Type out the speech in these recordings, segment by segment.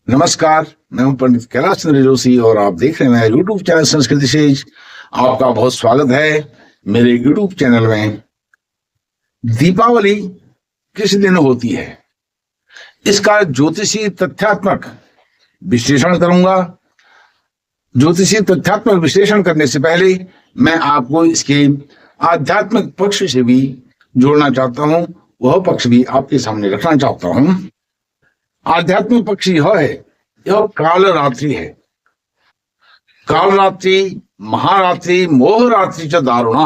नमस्कार, मैं हूं पंडित कैलाश चंद्र जोशी और आप देख रहे हैं यूट्यूब चैनल संस्कृति सेज। आपका बहुत स्वागत है मेरे यूट्यूब चैनल में। दीपावली किस दिन होती है, इसका ज्योतिषी तथ्यात्मक विश्लेषण करूंगा। ज्योतिषी तथ्यात्मक विश्लेषण करने से पहले मैं आपको इसके आध्यात्मिक पक्ष से भी जोड़ना चाहता हूं, वह पक्ष भी आपके सामने रखना चाहता हूं। आध्यात्मिक पक्ष यह है, यह काल रात्रि है। काल रात्रि, महारात्रि, मोह रात्रि च दारुणा,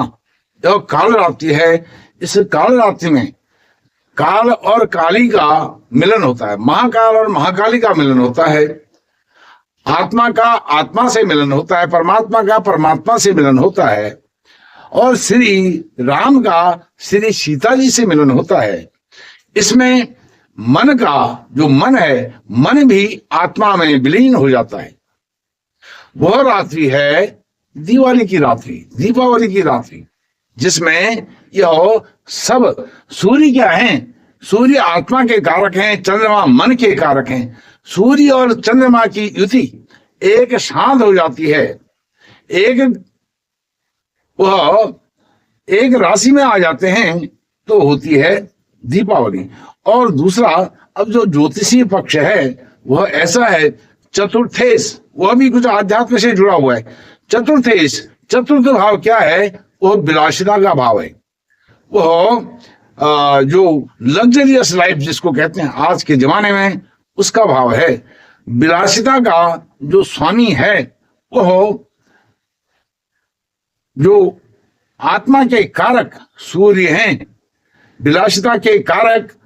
यह काल रात्रि है। इस काल रात्रि में काल और काली का मिलन होता है, महाकाल और महाकाली का मिलन होता है, आत्मा का आत्मा से मिलन होता है, परमात्मा का परमात्मा से मिलन होता है, और श्री राम का श्री सीता जी से मिलन होता है। इसमें मन का जो मन है, मन भी आत्मा में विलीन हो जाता है। वह रात्रि है दिवाली की रात्रि, दीपावली की रात्रि, जिसमें यह सब सूर्य क्या हैं? सूर्य आत्मा के कारक हैं, चंद्रमा मन के कारक हैं। सूर्य और चंद्रमा की युति एक साथ हो जाती है, वह एक राशि में आ जाते हैं, तो होती है दीपावली। और दूसरा, अब जो ज्योतिषीय पक्ष है वह ऐसा है, चतुर्थेश, वह भी कुछ आध्यात्म से जुड़ा हुआ है। चतुर्थेश, चतुर्थ भाव क्या है? वह विलासिता का भाव है। वह जो लग्जरियस लाइफ जिसको कहते हैं आज के जमाने में, उसका भाव है। विलासिता का जो स्वामी है वह जो आत्मा के कारक सूर्य हैं, विलासिता के कारक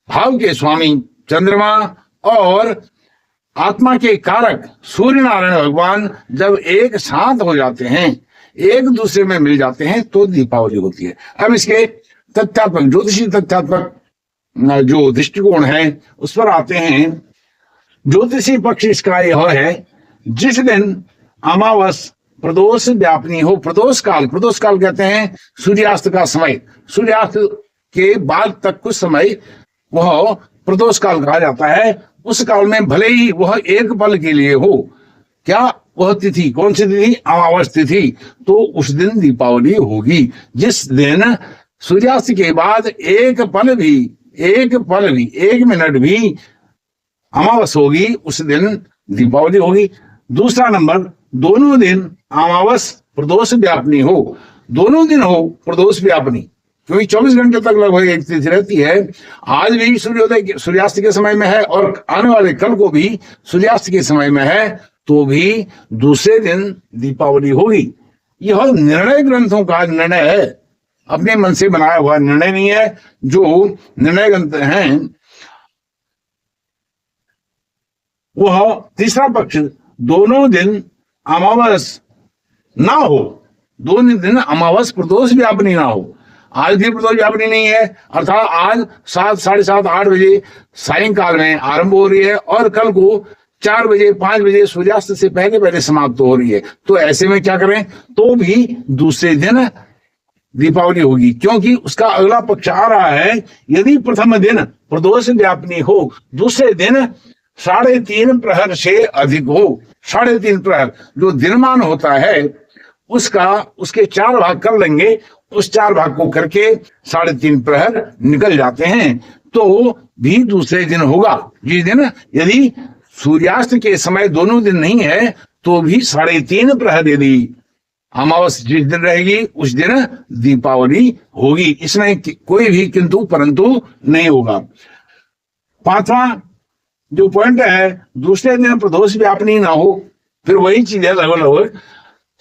भाव के स्वामी चंद्रमा, और आत्मा के कारक सूर्य नारायण भगवान जब एक साथ हो जाते हैं, एक दूसरे में मिल जाते हैं, तो दीपावली होती है। अब इसके तथ्यात्मक, ज्योतिषी तथ्यात्मक जो दृष्टिकोण है उस पर आते हैं। ज्योतिषी पक्ष इसका यह है, जिस दिन अमावस प्रदोष व्यापनी हो, प्रदोष काल कहते हैं सूर्यास्त का समय, सूर्यास्त के बाद तक कुछ समय वह प्रदोष काल कहा जाता है। उस काल में भले ही वह एक पल के लिए हो, क्या वह तिथि, कौन सी तिथि? अमावस तिथि, तो उस दिन दीपावली होगी। जिस दिन सूर्यास्त के बाद एक मिनट भी अमावस होगी, उस दिन दीपावली होगी। दूसरा नंबर, दोनों दिन अमावस प्रदोष व्यापनी हो, दोनों दिन हो प्रदोष व्यापनी, क्योंकि 24 घंटे तक लगभग एक तिथि रहती है। आज भी सूर्योदय सूर्यास्त के समय में है और आने वाले कल को भी सूर्यास्त के समय में है, तो भी दूसरे दिन दीपावली होगी। यह निर्णय ग्रंथों का निर्णय है, अपने मन से बनाया हुआ निर्णय नहीं है। जो निर्णय ग्रंथ हैं वह तीसरा पक्ष, दोनों दिन अमावस ना हो, दोनों दिन अमावस प्रदोष व्यापनी ना हो। आज भी प्रदोष व्यापनी नहीं है, अर्थात आज 7, 7:30, 8 बजे सायंकाल में आरंभ हो रही है और कल को 4 बजे 5 बजे सूर्यास्त से पहले समाप्त हो रही है। तो ऐसे में क्या करें? तो भी दूसरे दिन दीपावली होगी, क्योंकि उसका अगला पक्ष आ रहा है। यदि प्रथम दिन प्रदोष व्यापनी हो, दूसरे दिन 3.5 प्रहर से अधिक हो, 3.5 प्रहर जो दिनमान होता है उसके 4 भाग कर लेंगे, उस 4 भाग को करके 3.5 प्रहर निकल जाते हैं, तो भी दूसरे दिन होगा। जिस दिन यदि सूर्यास्त के समय दोनों दिन नहीं है, तो भी 3.5 प्रहर यदि अमावस जिस दिन रहेगी उस दिन दीपावली होगी। इसमें कोई भी किंतु परंतु नहीं होगा। 5वां जो पॉइंट है, दूसरे दिन प्रदोष व्यापनी ना हो, फिर वही चीज है, लगभग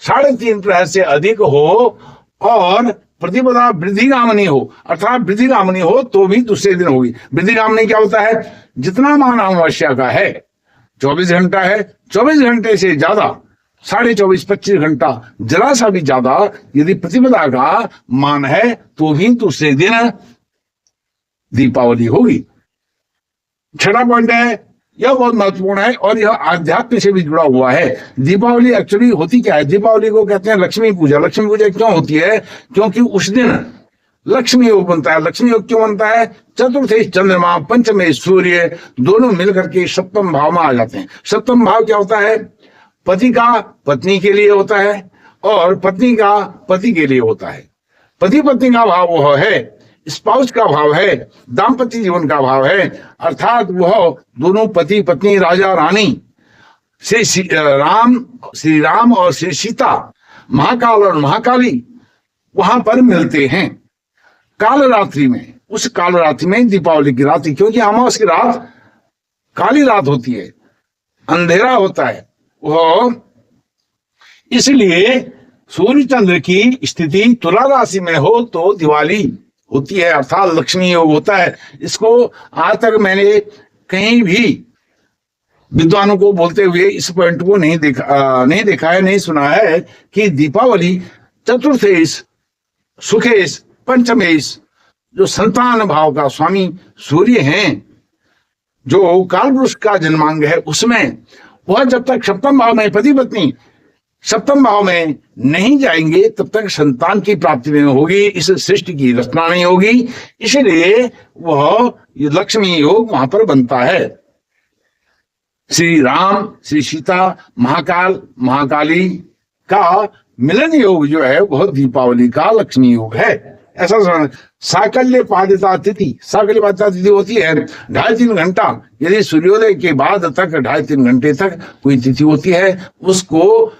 3.5 प्रहर से अधिक हो और प्रतिपदा वृद्धिगामिनी हो, अर्थात वृद्धिगामिनी हो, तो भी दूसरे दिन होगी। वृद्धिगामिनी क्या होता है? जितना मान अमावस्या का है 24 घंटा है, 24 घंटे से ज्यादा 24.5 25 घंटा, जरा सा भी ज्यादा यदि प्रतिपदा का मान है, तो भी दूसरे दिन दीपावली होगी। 6वां पॉइंट है, यह बहुत महत्वपूर्ण है और यह आध्यात्म से भी जुड़ा हुआ है। दीपावली एक्चुअली होती क्या है? दीपावली को कहते हैं लक्ष्मी पूजा। लक्ष्मी पूजा क्यों होती है? क्योंकि उस दिन लक्ष्मी योग बनता है। लक्ष्मी योग क्यों बनता है? चतुर्थे चंद्रमा, पंचमे सूर्य, दोनों मिलकर के सप्तम भाव में आ जाते हैं। सप्तम भाव क्या होता है? पति का पत्नी के लिए होता है और पत्नी का पति के लिए होता है। पति पत्नी का भाव वह है, स्पाउस का भाव है, दाम्पत्य जीवन का भाव है, अर्थात वह दोनों पति पत्नी, राजा रानी, श्री राम और श्री सीता, महाकाल और महाकाली वहां पर मिलते हैं काल रात्रि में। उस काल रात्रि में, दीपावली की रात्रि, क्योंकि अमावस की रात काली रात होती है, अंधेरा होता है वह, इसलिए सूर्य चंद्र की स्थिति तुला राशि में हो तो दिवाली होती है, अर्थात लक्ष्मी योग होता है। इसको आज तक मैंने कहीं भी विद्वानों को बोलते हुए इस पॉइंट को नहीं देखा है, नहीं सुना है कि दीपावली चतुर्थेश, सुखेश, पंचमेश, जो संतान भाव का स्वामी सूर्य हैं, जो कालपुरुष का जन्मांग है, उसमें वह जब तक सप्तम भाव में पति पत्नी सप्तम भाव में नहीं जाएंगे तब तक संतान की प्राप्ति नहीं होगी, इस सृष्टि की रचना नहीं होगी। इसलिए वह लक्ष्मी योग वहां पर बनता है। श्री राम, श्री सीता, महाकाल, महाकाली का मिलन योग जो है वह दीपावली का लक्ष्मी योग है। ऐसा समझ। साकल्य पादिता तिथि, साकल्य पादिता तिथि होती है 2.5-3 घंटा, यदि सूर्योदय के बाद तक 2.5-3 घंटे तक कोई तिथि होती है, उसको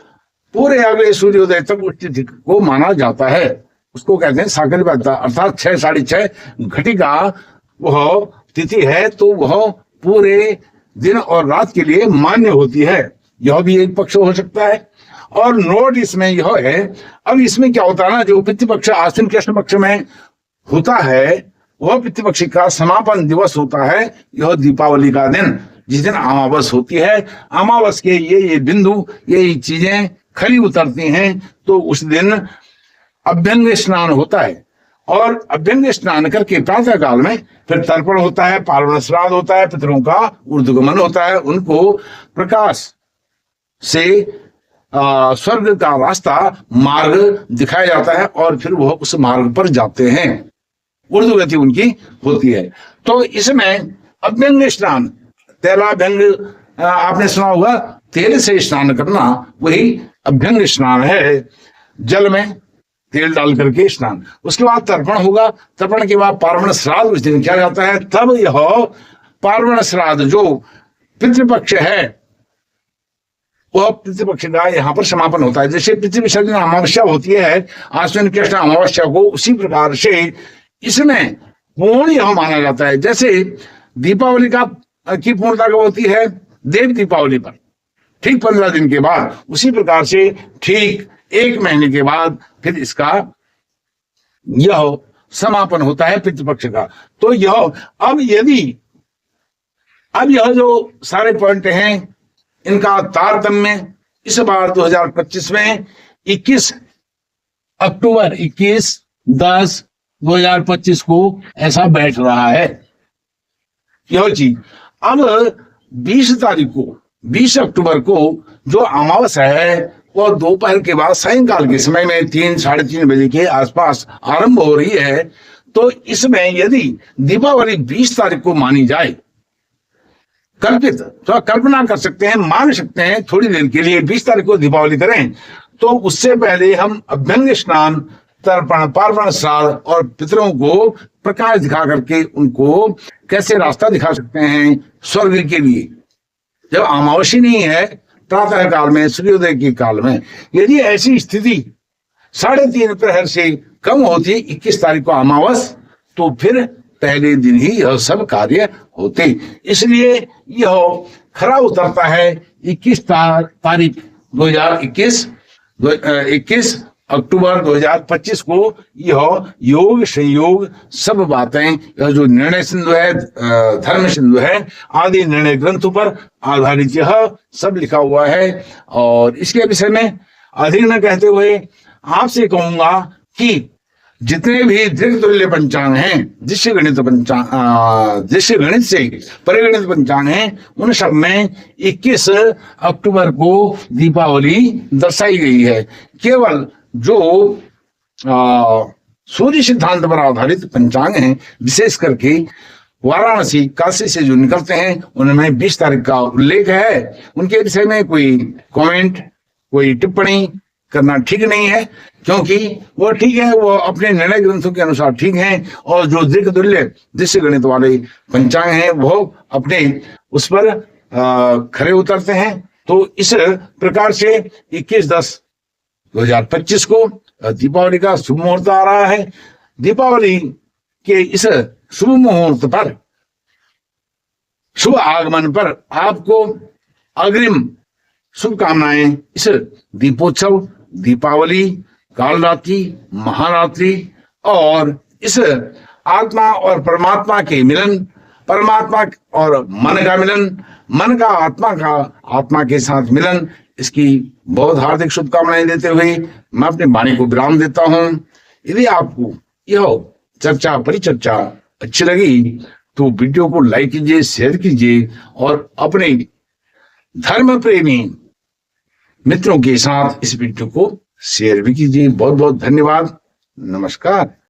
पूरे अगले सूर्योदय तक उस तिथि को माना जाता है। उसको कहते हैं साकल्य पादिता, अर्थात 6-6:30 घटिका वह तिथि है, तो वह पूरे दिन और रात के लिए मान्य होती है। यह भी एक पक्ष हो सकता है। और नोट इसमें यह है, अब इसमें क्या होता है ना, जो पितृपक्ष आश्विन कृष्ण पक्ष में होता है वह पितृपक्ष का समापन दिवस होता है। यह दीपावली का दिन, जिस दिन अमावस होती है, अमावस के ये बिंदु, ये चीजें खरी उतरती हैं, तो उस दिन अभ्यंग स्नान होता है। और अभ्यंग स्नान करके प्रातः काल में फिर तर्पण होता है, पार्वण श्राद्ध होता है, पितरों का ऊर्ध्वगमन होता है, उनको प्रकाश से स्वर्ग का रास्ता, मार्ग दिखाया जाता है और फिर वह उस मार्ग पर जाते हैं, ऊर्ध्वगति उनकी होती है। तो इसमें अभ्यंग स्नान, तेलाभ्यंग आपने सुना होगा, तेल से स्नान करना, वही अभ्यंग स्नान है, जल में तेल डाल करके स्नान। उसके बाद तर्पण होगा, तर्पण के बाद पार्वण श्राद्ध उस दिन किया जाता है। तब यह पार्वण श्राद्ध जो पितृपक्ष है वह पितृपक्ष का यहाँ पर समापन होता है। जैसे पितृ विसर्जन अमावस्या होती है आश्विन कृष्ण अमावस्या को, उसी प्रकार से इसमें पूर्ण यह माना जाता है। जैसे दीपावली की पूर्णता कब होती है? देव दीपावली पर, ठीक 15 दिन के बाद। उसी प्रकार से ठीक 1 महीने के बाद फिर इसका यह समापन होता है पितृपक्ष का। तो यह अब यह जो सारे पॉइंट हैं, इनका तारतम्य इस बार 2025 में 21 अक्टूबर 21/10/2025 को ऐसा बैठ रहा है यह चीज। अब 20 तारीख को, 20 अक्टूबर को जो अमावस्या है वह दोपहर के बाद सायंकाल के समय में 3-3:30 बजे के आसपास आरंभ हो रही है। तो इसमें यदि दीपावली 20 तारीख को मानी जाए, कल्पित, तो कल्पना कर सकते हैं, मान सकते हैं थोड़ी देर के लिए 20 तारीख को दीपावली करें, तो उससे पहले हम अभ्यंग स्नान, तर्पण, पार्वण श्राद्ध और पितरों को प्रकाश दिखा करके उनको कैसे रास्ता दिखा सकते हैं स्वर्ग के लिए। जब अमावस्या नहीं है प्रातः काल में, सूर्योदय के काल में, यदि ऐसी स्थिति 3:30 प्रहर से कम होती 21 तारीख को अमावस, तो फिर पहले दिन ही यह सब कार्य होते। इसलिए यह खरा उतरता है 21 तारीख 21 अक्टूबर 2025 को। यह योग संयोग सब बातें, यह जो निर्णय सिंधु है, धर्म सिंधु है, आदि निर्णय ग्रंथों पर आधारित यह सब लिखा हुआ है। और इसके विषय में अधिक न कहते हुए आपसे कहूंगा कि जितने भी दीर्घ तुल्य पंचांग हैं, दृश्य गणित से परिगणित पंचांग हैं, उन सब में 21 अक्टूबर को दीपावली दर्शाई गई है। केवल जो सूर्य सिद्धांत पर आधारित पंचांग हैं। विशेष करके वाराणसी, काशी से जो निकलते हैं उनमें 20 तारीख का उल्लेख है। उनके विषय में कोई कमेंट, कोई टिप्पणी करना ठीक नहीं है, क्योंकि वो ठीक है, वो अपने निर्णय ग्रंथों के अनुसार ठीक हैं, और जो दीर्घतुल्य दृश्य गणित वाले पंचांग हैं वो अपने उस पर खरे उतरते हैं। तो इस प्रकार से 21/10/2025 को दीपावली का शुभ मुहूर्त आ रहा है। दीपावली के इस शुभ मुहूर्त पर, शुभ आगमन पर आपको अग्रिम शुभकामनाएं। इस दीपोत्सव, दीपावली, कालरात्रि, महारात्रि और इस आत्मा और परमात्मा के मिलन, परमात्मा और मन का मिलन, मन का आत्मा के साथ मिलन, इसकी बहुत हार्दिक शुभकामनाएं देते हुए मैं अपनी वाणी को विराम देता हूं। यदि आपको यह चर्चा परिचर्चा अच्छी लगी तो वीडियो को लाइक कीजिए, शेयर कीजिए और अपने धर्म प्रेमी मित्रों के साथ इस वीडियो को शेयर भी कीजिए। बहुत बहुत धन्यवाद। नमस्कार।